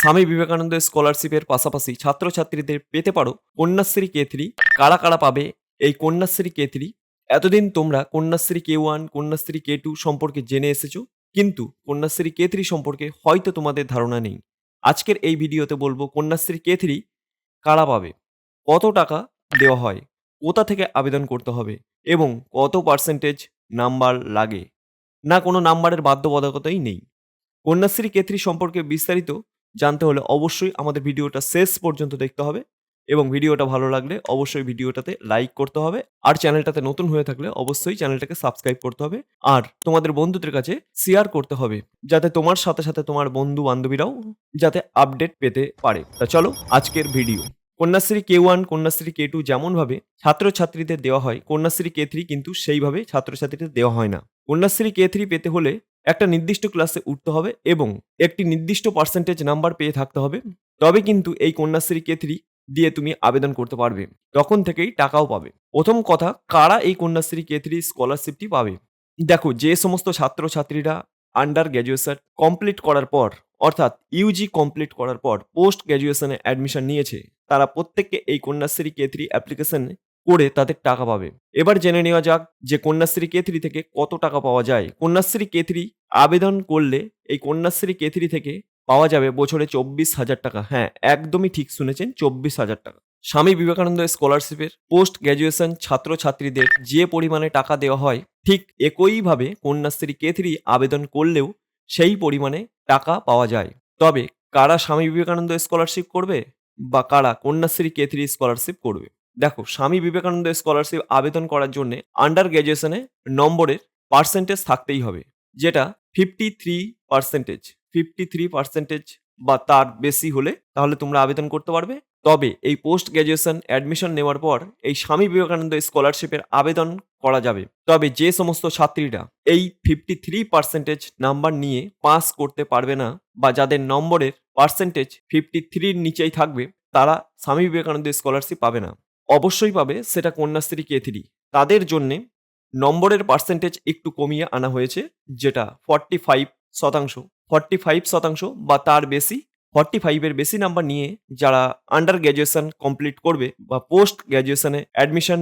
স্বামী বিবেকানন্দ স্কলারশিপের পাশাপাশি ছাত্রছাত্রীদের পেতে পারো কন্যাশ্রী K3। কারা কারা পাবে এই কন্যাশ্রী K3? এতদিন তোমরা কন্যাশ্রী K1, কন্যাশ্রী K2 সম্পর্কে জেনে এসেছো, কিন্তু কন্যাশ্রী K3 সম্পর্কে হয়তো তোমাদের ধারণা নেই। আজকের এই ভিডিওতে বলবো কন্যাশ্রী K3 কারা পাবে, কত টাকা দেওয়া হয়, কোথা থেকে আবেদন করতে হবে এবং কত পার্সেন্টেজ নাম্বার লাগে। না, কোনো নাম্বারের বাধ্যবাধকতাই নেই। কন্যাশ্রী K3 সম্পর্কে বিস্তারিত জানতে হলে অবশ্যই আমাদের ভিডিওটা শেষ পর্যন্ত দেখতে হবে এবং ভিডিওটা ভালো লাগলে অবশ্যই ভিডিওটাতে লাইক করতে হবে, আর চ্যানেলটাতে নতুন হয়ে থাকলে অবশ্যই চ্যানেলটাকে সাবস্ক্রাইব করতে হবে আর তোমাদের বন্ধুদের কাছে শেয়ার করতে হবে, যাতে তোমার সাথে সাথে তোমার বন্ধু বান্ধবীরাও যাতে আপডেট পেতে পারে। তা চলো আজকের video. Kanyashree K1, Kanyashree K2 যেমনভাবে ছাত্রছাত্রীদের দেওয়া হয়, কন্যাশ্রী K3 কিন্তু সেইভাবে ছাত্রছাত্রীদের দেওয়া হয় না। কন্যাশ্রী K3 পেতে হলে একটা নির্দিষ্ট ক্লাসে উঠতে হবে এবং একটি নির্দিষ্ট পার্সেন্টেজ নাম্বার পেয়ে থাকতে হবে, তবে কিন্তু এই কন্যাশ্রী K3 দিয়ে তুমি আবেদন করতে পারবে, তখন থেকেই টাকাও পাবে। প্রথম কথা, কারা এই কন্যাশ্রী K3 স্কলারশিপটি পাবে? দেখো, যে সমস্ত ছাত্রছাত্রীরা আন্ডার গ্র্যাজুয়েশন কমপ্লিট করার পর অর্থাৎ ইউজি কমপ্লিট করার পর পোস্ট গ্র্যাজুয়েশনে অ্যাডমিশন নিয়েছে, তারা প্রত্যেককে এই কন্যাশ্রী K3 অ্যাপ্লিকেশন করে তাদের টাকা পাবে। এবার জেনে নেওয়া যাক যে কন্যাশ্রী K3 থেকে কত টাকা পাওয়া যায়। কন্যাশ্রী K3 আবেদন করলে এই কন্যাশ্রী K3 থেকে পাওয়া যাবে বছরে 24,000 টাকা। হ্যাঁ, একদমই ঠিক শুনেছেন, 24,000 টাকা। স্বামী বিবেকানন্দ স্কলারশিপের পোস্ট গ্র্যাজুয়েশন ছাত্রছাত্রীদের যে পরিমাণে টাকা দেওয়া হয়, ঠিক একইভাবে কন্যাশ্রী K3 আবেদন করলেও সেই পরিমাণে টাকা পাওয়া যায়। তবে কারা স্বামী বিবেকানন্দ স্কলারশিপ করবে বা কারা কন্যাশ্রী K3 স্কলারশিপ করবে? দেখো, স্বামী বিবেকানন্দ স্কলারশিপ আবেদন করার জন্য আন্ডার গ্র্যাজুয়েশনে নম্বরের পার্সেন্টেজ থাকতেই হবে, যেটা 53%। বা তার বেশি হলে তাহলে তোমরা আবেদন করতে পারবে। তবে এই পোস্ট গ্র্যাজুয়েশন অ্যাডমিশন নেওয়ার পর এই স্বামী বিবেকানন্দ স্কলারশিপের আবেদন করা যাবে। তবে যে সমস্ত ছাত্রীরা এই 53% নাম্বার নিয়ে পাস করতে পারবে না বা যাদের নম্বরের পার্সেন্টেজ 53-র নিচেই থাকবে, তারা স্বামী বিবেকানন্দ স্কলারশিপ পাবে না। অবশ্যই পাবে সেটা কন্যাশ্রী K3। তাদের জন্যে নম্বরের পার্সেন্টেজ একটু কমিয়ে আনা হয়েছে, যেটা 45% বা তার বেশি। 45-এর বেশি নাম্বার নিয়ে যারা আন্ডার গ্র্যাজুয়েশন কমপ্লিট করবে বা পোস্ট গ্র্যাজুয়েশনে অ্যাডমিশন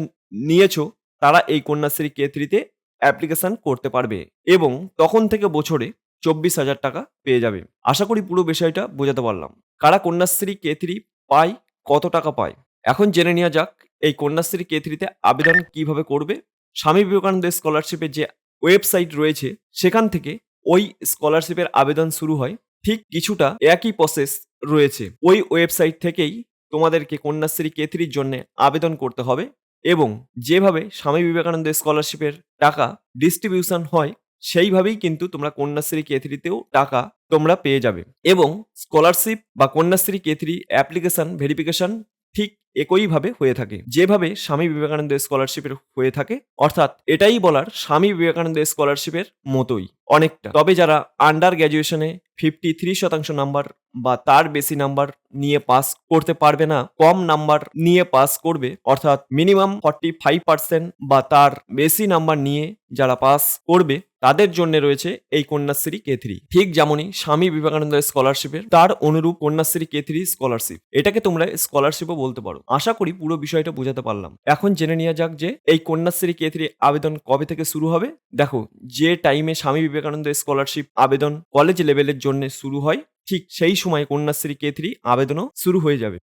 নিয়েছো, তারা এই কন্যাশ্রী K3-তে অ্যাপ্লিকেশন করতে পারবে এবং তখন থেকে বছরে 24,000 টাকা পেয়ে যাবে। আশা করি পুরো বিষয়টা বোঝাতে পারলাম। কারা কন্যাশ্রী K3 পায়, কত টাকা পায়, এখন জেনে নেওয়া যাক এই কন্যাশ্রী K3-তে আবেদন কিভাবে করবে। স্বামী বিবেকানন্দ স্কলারশিপের যে ওয়েবসাইট রয়েছে, সেখান থেকে ওই স্কলারশিপের আবেদন শুরু হয়। ঠিক কিছুটা একই প্রসেস রয়েছে। ওই ওয়েবসাইট থেকেই তোমাদেরকে কন্যাশ্রী K3-র জন্য আবেদন করতে হবে এবং যেভাবে স্বামী বিবেকানন্দ স্কলারশিপের টাকা ডিস্ট্রিবিউশন হয়, সেইভাবেই কিন্তু তোমরা কন্যাশ্রী K3-তেও টাকা তোমরা পেয়ে যাবে এবং স্কলারশিপ বা কন্যাশ্রী K3 অ্যাপ্লিকেশন ভেরিফিকেশন ঠিক একইভাবে হয়ে থাকে, যেভাবে স্বামী বিবেকানন্দ স্কলারশিপের হয়ে থাকে। অর্থাৎ এটাই বলার, স্বামী বিবেকানন্দ স্কলারশিপের মতোই অনেকটা। তবে যারা আন্ডার গ্র্যাজুয়েশনে 53% নাম্বার বা তার বেশি নাম্বার নিয়ে পাস করতে পারবে না, কম নাম্বার নিয়ে পাস করবে, অর্থাৎ মিনিমাম 45% বা তার বেশি নাম্বার নিয়ে যারা পাস করবে, তাদের জন্য রয়েছে এই কন্যাশ্রী K3। ঠিক যেমনই স্বামী বিবেকানন্দ স্কলারশিপের তার অনুরূপ কন্যাশ্রী K3 স্কলারশিপ, এটাকে তোমরা স্কলারশিপও বলতে পারো। আশা করি পুরো বিষয়টা বোঝাতে পারলাম। এখন জেনে নেওয়া যাক যে এই কন্যাশ্রী K3 আবেদন কবে থেকে শুরু হবে। দেখো, যে টাইমে স্বামী বিবেকানন্দ স্কলারশিপ আবেদন কলেজ লেভেলের জন্য শুরু হয়, ঠিক সেই সময় কন্যাশ্রী K3 আবেদনও শুরু হয়ে যাবে।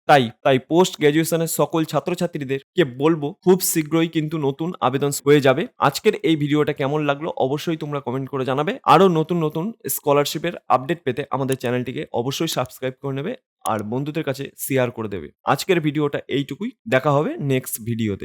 তাই পোস্ট গ্র্যাজুয়েশনের সকল ছাত্রছাত্রীদেরকে বলবো, খুব শীঘ্রই কিন্তু নতুন আবেদন হয়ে যাবে। আজকের এই ভিডিওটা কেমন লাগলো অবশ্যই তোমরা কমেন্ট করে জানাবে। আরো নতুন নতুন স্কলারশিপের আপডেট পেতে আমাদের চ্যানেলটিকে অবশ্যই সাবস্ক্রাইব করে নেবে আর বন্ধুদের কাছে শেয়ার করে দেবে। আজকের ভিডিওটা এইটুকুই, দেখা হবে নেক্সট ভিডিওতে।